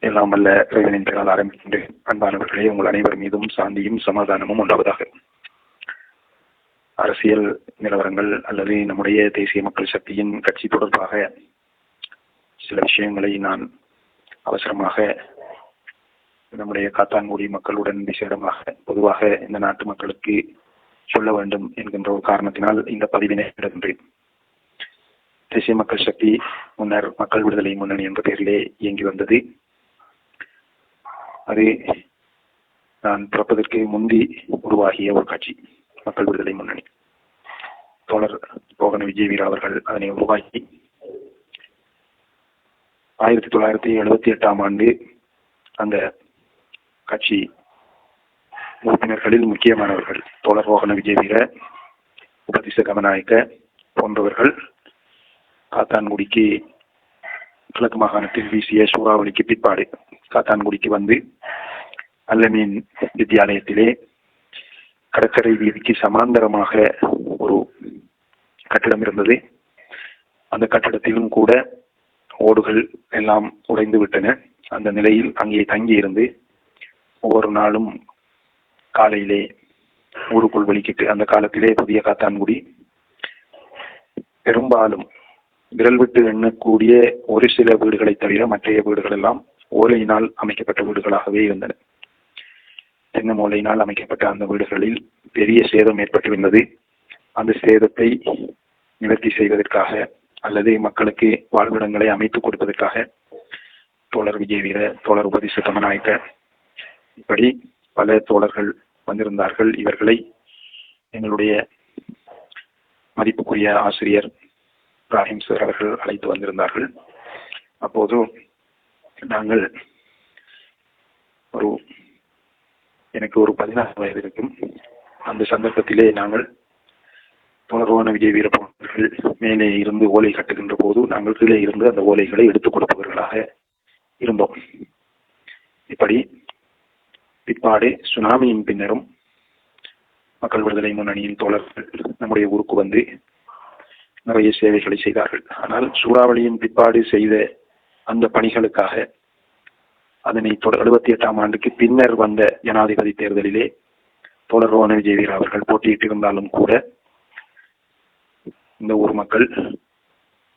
எல்லாம் வல்ல இறைவனின் பெயரால் ஆரம்பிக்கின்றேன். அன்பானவர்களே, உங்கள் அனைவர் மீதும் சாந்தியும் சமாதானமும் உண்டாவதாக. அரசியல் நிலவரங்கள் அல்லது நம்முடைய தேசிய மக்கள் சக்தியின் கட்சி தொடர்பாக சில விஷயங்களை நான் அவசரமாக நம்முடைய காத்தான்குடி மக்களுடன் விசேடமாக பொதுவாக இந்த நாட்டு மக்களுக்கு சொல்ல வேண்டும் என்கின்ற ஒரு காரணத்தினால் இந்த பதிவினை இடுகின்றேன். தேசிய மக்கள் சக்தி முன்னர் மக்கள் விடுதலை முன்னணி என்ற பெயரிலே இயங்கி வந்தது. அது நான் பிறப்பதற்கு முந்தி உருவாகிய ஒரு கட்சி, மக்கள் விடுதலை முன்னணி. தோழர் ரோகண விஜயவீர அவர்கள் அதனை உருவாக்கி 1978ஆம் ஆண்டு அந்த கட்சி உறுப்பினர்களில் முக்கியமானவர்கள் தோழர் ரோகண விஜயவீர, உபதிச கமநாயக்க போன்றவர்கள் காத்தான்குடிக்கு கிழக்கு மாகாணத்தில் வீசிய சூறாவளிக்கு பிற்பாடு காத்தான்குடிக்கு வந்து அல்லமீன் வித்தியாலயத்திலே கடற்கரை வீதிக்கு சமாந்தரமாக ஒரு கட்டிடம் இருந்தது. அந்த கட்டிடத்திலும் கூட ஓடுகள் எல்லாம் உடைந்து விட்டன. அந்த நிலையில் அங்கே தங்கி இருந்து ஒவ்வொரு நாளும் காலையிலே ஊருக்குள் வெளிக்கிட்டு, அந்த காலத்திலே புதிய காத்தான்குடி பெரும்பாலும் விரல் விட்டு எண்ணக்கூடிய ஒரு சில வீடுகளை தவிர மற்றைய வீடுகள் எல்லாம் ஓலையினால் அமைக்கப்பட்ட வீடுகளாகவே இருந்தன. தென்னை ஓலையினால் அமைக்கப்பட்ட அந்த வீடுகளில் பெரிய சேதம் ஏற்பட்டிருந்தது. அந்த சேதத்தை நிவர்த்தி செய்வதற்காக அல்லது மக்களுக்கு வாழ்விடங்களை அமைத்துக் கொடுப்பதற்காக தோழர் விஜயவீர, தோழர் உபதிச கமநாயக்க, இப்படி பல தோழர்கள் வந்திருந்தார்கள். இவர்களை எங்களுடைய மதிப்புக்குரிய ஆசிரியர் இப்ராஹிம் சார் அவர்கள் அழைத்து வந்திருந்தார்கள். அப்போது நாங்கள் எனக்கு ஒரு 16 வயது இருக்கும். அந்த சந்தர்ப்பத்திலே நாங்கள் தோழர் விஜயவீர போன்றவர்கள் மேலே இருந்து ஓலை கட்டுகின்ற போது நாங்கள் கீழே இருந்து அந்த ஓலைகளை எடுத்துக் கொடுப்பவர்களாக இருந்தோம். இப்படி பிற்பாடு சுனாமியின் பின்னரும் மக்கள் விடுதலை முன்னணியின் தோழர்கள் நம்முடைய ஊருக்கு வந்து நிறைய சேவைகளை செய்தார்கள். ஆனால் சூறாவளியின் பிற்பாடு செய்த அந்த பணிகளுக்காக அதனை 78ஆம் ஆண்டுக்கு பின்னர் வந்த ஜனாதிபதி தேர்தலிலே தோழர் ரோகண விஜயவீர அவர்கள் போட்டியிட்டிருந்தாலும் கூட இந்த ஊர் மக்கள்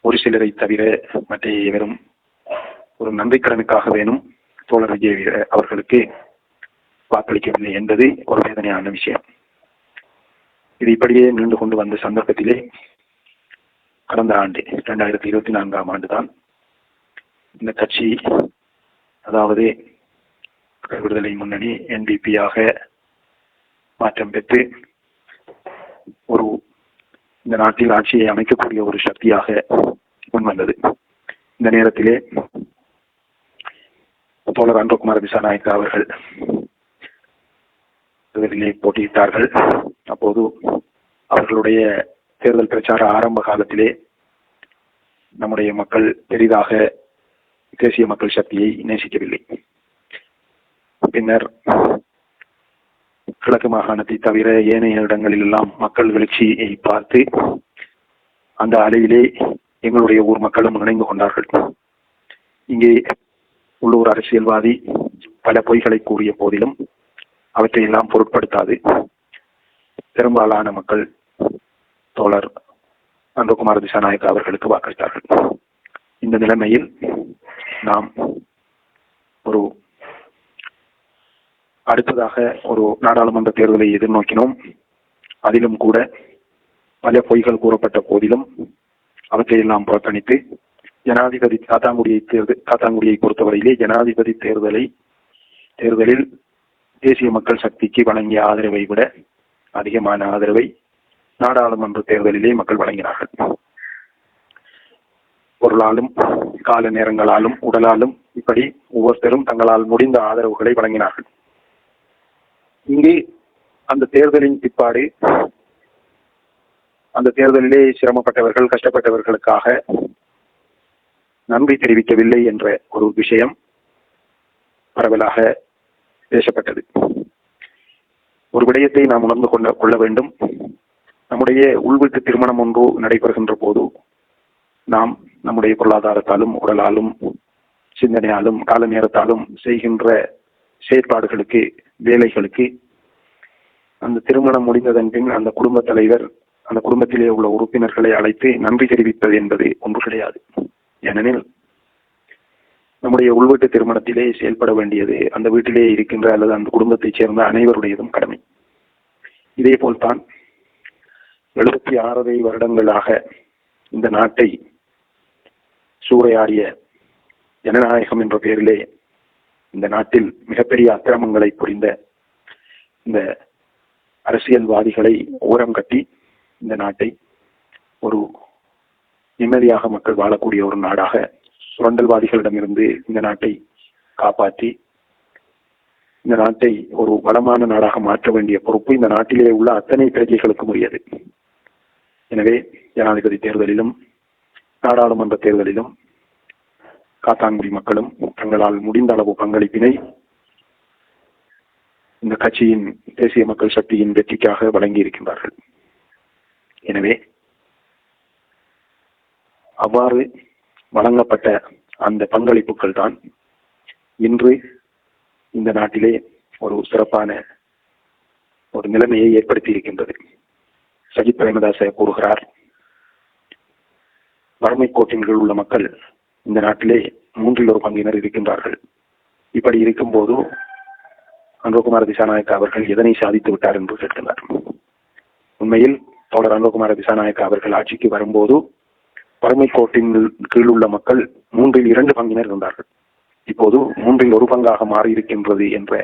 ஒரு சிலரை தவிர மற்ற வெறும் ஒரு நன்றிக்கடனுக்காக வேணும் தோழர் விஜயவீர அவர்களுக்கு வாக்களிக்கவில்லை என்பது ஒரு வேதனையான விஷயம். இது இப்படியே நீண்டு கொண்டு வந்த சந்தர்ப்பத்திலே கடந்த ஆண்டு 2024ஆம் ஆண்டுதான் இந்த கட்சி, அதாவது விடுதலை முன்னணி NPP-யாக மாற்றம் பெற்று இந்த நாட்டில் ஆட்சியை அமைக்கக்கூடிய ஒரு சக்தியாக முன்வந்தது. இந்த நேரத்திலே தோழர் அன்பகுமார் திசாநாயக்கா அவர்கள் போட்டியிட்டார்கள். அப்போது அவர்களுடைய தேர்தல் பிரச்சார ஆரம்ப காலத்திலே நம்முடைய மக்கள் பெரிதாக தேசிய மக்கள் சக்தியை நேசிக்கவில்லை. பின்னர் கிழக்கு மாகாணத்தை தவிர ஏனைய இடங்களில் எல்லாம் மக்கள் எழுச்சியை பார்த்து அந்த அலையிலே எங்களுடைய ஊர் மக்களும் இணைந்து கொண்டார்கள். இங்கே உள்ளூர் அரசியல்வாதி பல பொய்களை கூறிய போதிலும் அவற்றை எல்லாம் பொருட்படுத்தாது பெரும்பாலான மக்கள் தோழர் அன்பகுமார் திசாநாயக்கா அவர்களுக்கு வாக்களித்தார்கள். இந்த நிலைமையில் நாம் அடுத்ததாக ஒரு நாடாளுமன்ற தேர்தலை எதிர்நோக்கினோம். அதிலும் கூட பல பொய்கள் கூறப்பட்ட போதிலும் அவற்றையெல்லாம் புறக்கணித்து ஜனாதிபதி காத்தான்குடியை பொறுத்தவரையிலே ஜனாதிபதி தேர்தலில் தேசிய மக்கள் சக்திக்கு வழங்கிய ஆதரவை விட அதிகமான ஆதரவை நாடாளுமன்ற தேர்தலிலே மக்கள் வழங்கினார்கள். பொருளாலும் கால நேரங்களாலும் உடலாலும் இப்படி ஒவ்வொருத்தரும் தங்களால் முடிந்த ஆதரவுகளை வழங்கினார்கள். இங்கே அந்த தேர்தலின் பிற்பாடு அந்த தேர்தலிலே சிரமப்பட்டவர்கள், கஷ்டப்பட்டவர்களுக்காக நன்றி தெரிவிக்கவில்லை என்ற ஒரு விஷயம் பரவலாக பேசப்பட்டது. ஒரு விடயத்தை நாம் உணர்ந்து கொள்ள வேண்டும். நம்முடைய உள்வீட்டு திருமணம் ஒன்று நடைபெறுகின்ற போது நாம் நம்முடைய பொருளாதாரத்தாலும் உடலாலும் சிந்தனையாலும் கால நேரத்தாலும் செய்கின்ற செயற்பாடுகளுக்கு, வேலைகளுக்கு அந்த திருமணம் முடிந்ததன் பின் அந்த குடும்ப தலைவர் அந்த குடும்பத்திலே உள்ள உறுப்பினர்களை அழைத்து நன்றி தெரிவிப்பது என்பது ஒன்று கிடையாது. ஏனெனில் நம்முடைய உள்வீட்டு திருமணத்திலே செயல்பட வேண்டியது அந்த வீட்டிலே இருக்கின்ற அல்லது அந்த குடும்பத்தைச் சேர்ந்த அனைவருடையதும் கடமை. இதே போல்தான் 76 வருடங்களாக இந்த நாட்டை சூறையாடிய ஜனநாயகம் என்ற பெயரிலே இந்த நாட்டில் மிகப்பெரிய அக்கிரமங்களை புரிந்த இந்த அரசியல்வாதிகளை ஓரம் கட்டி இந்த நாட்டை ஒரு நிம்மதியாக மக்கள் வாழக்கூடிய ஒரு நாடாக, சுரண்டல்வாதிகளிடமிருந்து இந்த நாட்டை காப்பாற்றி இந்த நாட்டை ஒரு வளமான நாடாக மாற்ற வேண்டிய பொறுப்பு இந்த நாட்டிலே உள்ள அத்தனை பிரஜைகளுக்கும் உரியது. எனவே ஜனாதிபதி தேர்தலிலும் நாடாளுமன்ற தேர்தலிலும் காத்தான்குடி மக்களும் தங்களால் முடிந்த அளவு பங்களிப்பினை இந்த கட்சியின் தேசிய மக்கள் சக்தியின் வெற்றிக்காக வழங்கி இருக்கின்றார்கள். எனவே அவ்வாறு வழங்கப்பட்ட அந்த பங்களிப்புகள் தான் இன்று இந்த நாட்டிலே ஒரு சிறப்பான ஒரு நிலைமையை ஏற்படுத்தி இருக்கின்றது. சஜித் பிரேமதாச கூறுகிறார், வறுமை கோட்டின் கீழ் உள்ள மக்கள் இந்த நாட்டிலே 1/3 இருக்கின்றார்கள். இப்படி இருக்கும்போது அனுரகுமார திசாநாயக்க அவர்கள் எதனை சாதித்து விட்டார் என்று கேட்கின்றார். உண்மையில் தோழர் அனுரகுமார திசாநாயக்க அவர்கள் ஆட்சிக்கு வரும்போது வறுமை கோட்டின் கீழ் உள்ள மக்கள் 2/3 இருந்தார்கள். இப்போது 1/3 மாறியிருக்கின்றது என்ற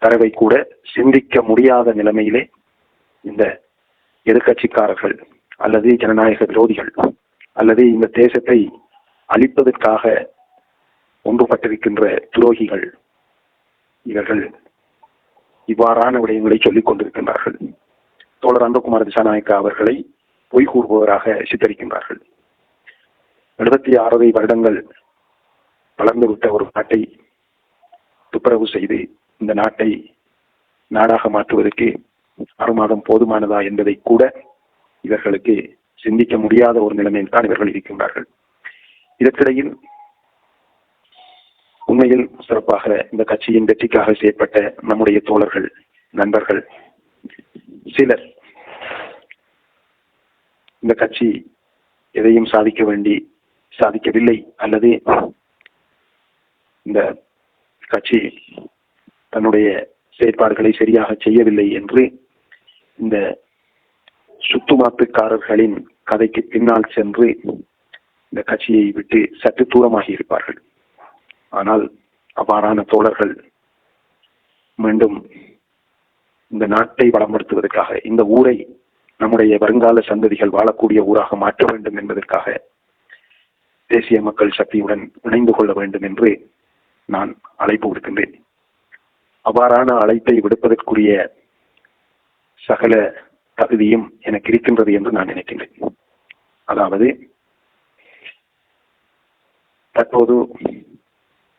தரவை கூட சிந்திக்க முடியாத நிலைமையிலே இந்த எதிர்கட்சிக்காரர்கள் அல்லது ஜனநாயக விரோதிகள் அல்லது இந்த தேசத்தை அழிப்பதற்காக ஒன்றுபட்டிருக்கின்ற துரோகிகள் இவர்கள் இவ்வாறான விடயங்களை சொல்லிக் கொண்டிருக்கின்றார்கள். தோழர் அனுரகுமார திசாநாயக்க அவர்களை பொய் கூறுபவராக சித்தரிக்கின்றார்கள். 76 வருடங்கள் வளர்ந்துவிட்ட ஒரு நாட்டை துப்புரவு செய்து இந்த நாட்டை நாடாக மாற்றுவதற்கு 6 மாதம் போதுமானதா என்பதை கூட இவர்களுக்கு சிந்திக்க முடியாத ஒரு நிலைமையில் தான் இவர்கள் இருக்கின்றார்கள். இதற்கிடையில் உண்மையில் சிறப்பாக இந்த கட்சியின் வெற்றிக்காக செயற்பட்ட நம்முடைய தோழர்கள், நண்பர்கள் சிலர் இந்த கட்சி எதையும் சாதிக்கவில்லை அல்லது இந்த கட்சி தன்னுடைய செயற்பாடுகளை சரியாக செய்யவில்லை என்று இந்த சுத்துமாத்துக்காரர்களின் கதைக்கு பின்னால் சென்று இந்த கட்சியை விட்டு சற்று தூரமாகி இருப்பார்கள். ஆனால் அவ்வாறான தோழர்கள் மீண்டும் இந்த நாட்டை வளப்படுத்துவதற்காக, இந்த ஊரை நம்முடைய வருங்கால சந்ததிகள் வாழக்கூடிய ஊராக மாற்ற வேண்டும் என்பதற்காக தேசிய மக்கள் சக்தியுடன் இணைந்து கொள்ள வேண்டும் என்று நான் அழைப்பு விடுக்கின்றேன். அவ்வாறான அழைப்பை விடுப்பதற்குரிய சகல தகுதியும் எனக்கு இருக்கின்றது என்று நான் நினைக்கின்றேன். அதாவது தற்போது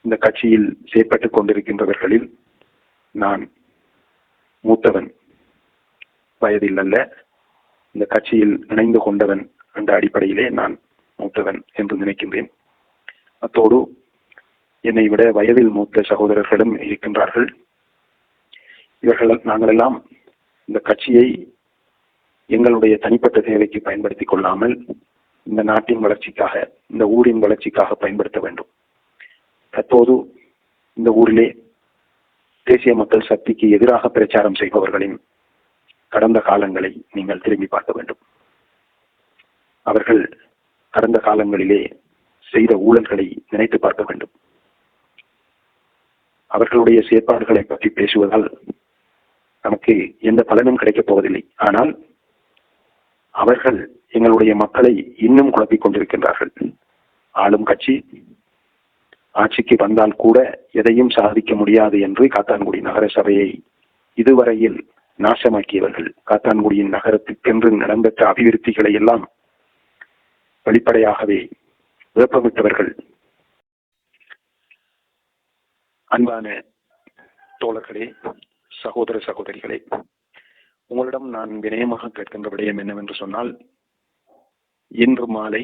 இந்த கட்சியில் செயற்பட்டுக் கொண்டிருக்கின்றவர்களில் நான் மூத்தவன், வயதில் அல்ல, இந்த கட்சியில் இணைந்து கொண்டவன் என்ற அடிப்படையிலே நான் மூத்தவன் என்று நினைக்கின்றேன். அத்தோடு என்னை விட வயதில் மூத்த சகோதரர்களும் இருக்கின்றார்கள். நாங்கள் எல்லாம் இந்த கட்சியை எங்களுடைய தனிப்பட்ட தேவைக்கு பயன்படுத்திக் கொள்ளாமல் இந்த நாட்டின் வளர்ச்சிக்காக, இந்த ஊரின் வளர்ச்சிக்காக பயன்படுத்த வேண்டும். தற்போது இந்த ஊரிலே தேசிய மக்கள் சக்திக்கு எதிராக பிரச்சாரம் செய்பவர்களின் கடந்த காலங்களை நீங்கள் திரும்பி பார்க்க வேண்டும். அவர்கள் கடந்த காலங்களிலே செய்த ஊழல்களை நினைத்து பார்க்க வேண்டும். அவர்களுடைய செயற்பாடுகளை பற்றி பேசுவதால் நமக்கு எந்த பலனும் கிடைக்கப் போவதில்லை. ஆனால் அவர்கள் எங்களுடைய மக்களை இன்னும் குழப்பிக் கொண்டிருக்கின்றார்கள். ஆளும் கட்சி ஆட்சிக்கு வந்தால் கூட எதையும் சாதிக்க முடியாது என்று காத்தான்குடி நகர சபையை இதுவரையில் நாசமாக்கியவர்கள், காத்தான்குடியின் நகரத்துக்கென்று நடந்த அபிவிருத்திகளை எல்லாம் வெளிப்படையாகவே வேப்பமிட்டவர்கள். அன்பான தோழர்களே, சகோதர சகோதரிகளே, உங்களிடம் நான் வினயமாக கேட்கின்ற விடயம் என்னவென்று சொன்னால், இன்று மாலை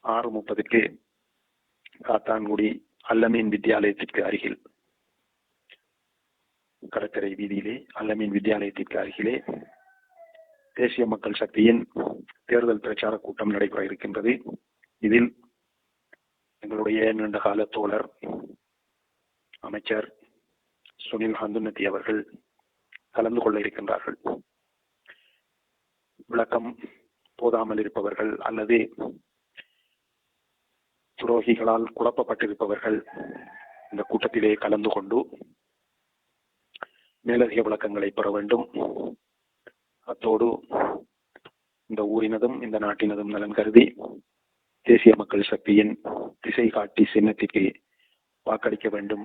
6:30 காத்தான்குடி அல்லமீன் வித்தியாலயத்திற்கு அருகில், கடற்கரை வீதியிலே அல்லமீன் வித்தியாலயத்திற்கு அருகிலே தேசிய மக்கள் சக்தியின் தேர்தல் பிரச்சார கூட்டம் நடைபெற இருக்கின்றது. இதில் எங்களுடைய நீண்டகால தோழர் அமைச்சர் சுனில் ஹந்துன்னதி அவர்கள் கலந்து கொள்ள இருக்கின்றார்கள். விளக்கம் போதாமல் இருப்பவர்கள் அல்லது துரோகிகளால் குழப்பப்பட்டிருப்பவர்கள் இந்த கூட்டத்திலே கலந்து கொண்டு மேலதிக விளக்கங்களை பெற வேண்டும். அத்தோடு இந்த ஊரினதும் இந்த நாட்டினதும் நலன் கருதி தேசிய மக்கள் சக்தியின் திசை காட்டி சின்னத்திற்கு வாக்களிக்க வேண்டும்